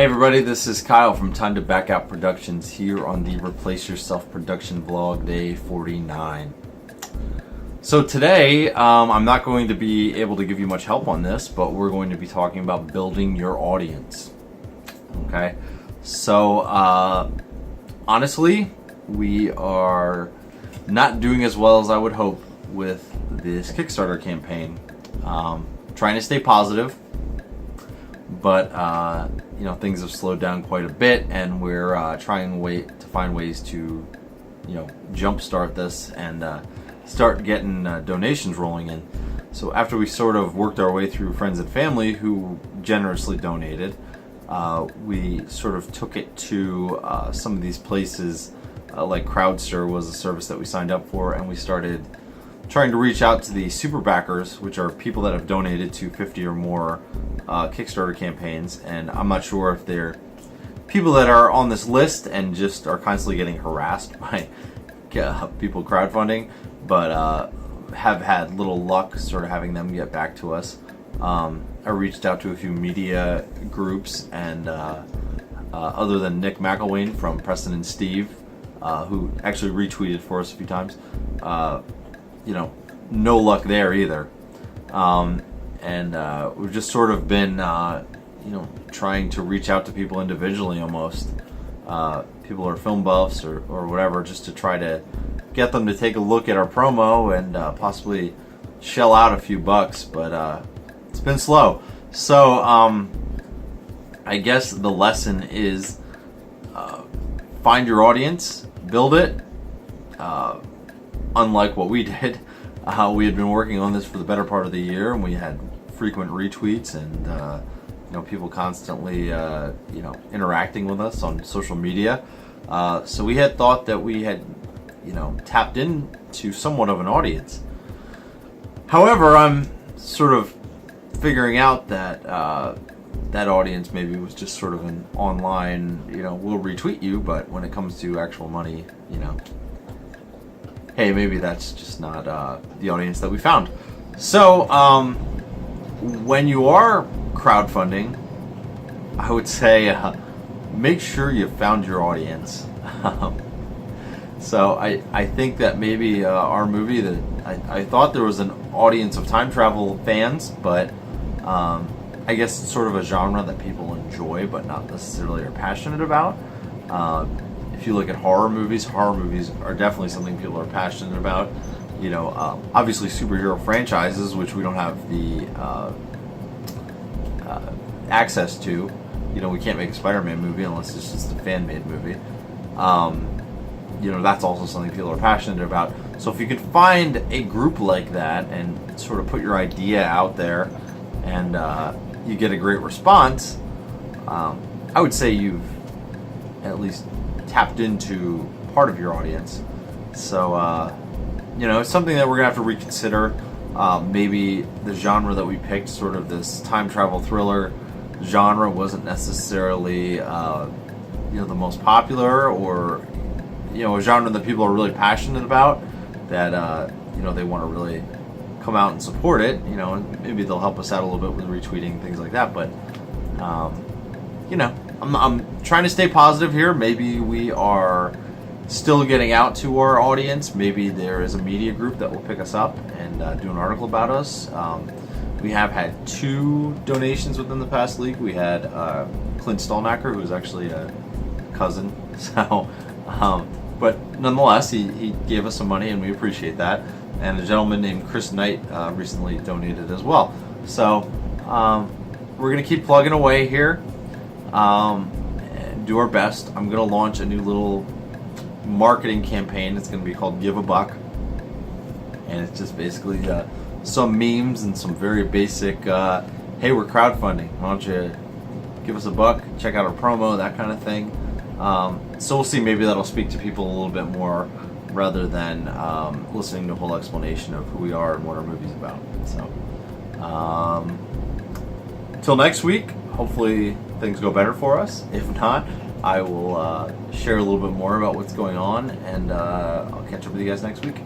Hey everybody, this is Kyle from Time to Back Out Productions here on the Replace Yourself production vlog day 49. So today, I'm not going to be able to give you much help on this, but we're going to be talking about building your audience. Okay, so honestly, we are not doing as well as I would hope with this Kickstarter campaign. Trying to stay positive, but things have slowed down quite a bit, and we're trying to find ways to jumpstart this and start getting donations rolling in. So after we sort of worked our way through friends and family who generously donated, we sort of took it to some of these places, like Crowdster was a service that we signed up for, and we started trying to reach out to the super backers, which are people that have donated to 50 or more Kickstarter campaigns. And I'm not sure if they're people that are on this list and just are constantly getting harassed by people crowdfunding, but have had little luck sort of having them get back to us. I reached out to a few media groups, and other than Nick McElwain from Preston and Steve, who actually retweeted for us a few times, no luck there either. And we've just sort of been, trying to reach out to people individually almost. People who are film buffs or whatever, just to try to get them to take a look at our promo and possibly shell out a few bucks, but it's been slow. So I guess the lesson is find your audience, build it. Unlike what we did, we had been working on this for the better part of the year, and we had frequent retweets and people constantly interacting with us on social media. So we had thought that we had tapped into somewhat of an audience. However, I'm sort of figuring out that that audience maybe was just sort of an online, we'll retweet you, but when it comes to actual money, hey, maybe that's just not the audience that we found. So when you are crowdfunding, I would say make sure you found your audience. So I think that maybe our movie, that I thought there was an audience of time travel fans, but I guess it's sort of a genre that people enjoy but not necessarily are passionate about. If you look at horror movies are definitely something people are passionate about. Obviously superhero franchises, which we don't have the access to. We can't make a Spider-Man movie unless it's just a fan-made movie. That's also something people are passionate about. So if you could find a group like that and sort of put your idea out there, and you get a great response, I would say you've at least tapped into part of your audience. So it's something that we're gonna have to reconsider. Maybe the genre that we picked, sort of this time travel thriller genre, wasn't necessarily the most popular, or a genre that people are really passionate about, that they want to really come out and support it. And maybe they'll help us out a little bit with retweeting, things like that. But I'm trying to stay positive here. Maybe we are still getting out to our audience. Maybe there is a media group that will pick us up and do an article about us. We have had 2 donations within the past week. We had Clint Stolnacker, who's actually a cousin. So, but nonetheless, he gave us some money, and we appreciate that. And a gentleman named Chris Knight recently donated as well. So we're going to keep plugging away here. And do our best. I'm going to launch a new little marketing campaign. It's going to be called Give a Buck, and it's just basically some memes and some very basic hey, we're crowdfunding, why don't you give us a buck, check out our promo, that kind of thing. So we'll see, maybe that'll speak to people a little bit more, rather than listening to a whole explanation of who we are and what our movie's about. So until next week, hopefully things go better for us. If not, I will share a little bit more about what's going on, and I'll catch up with you guys next week.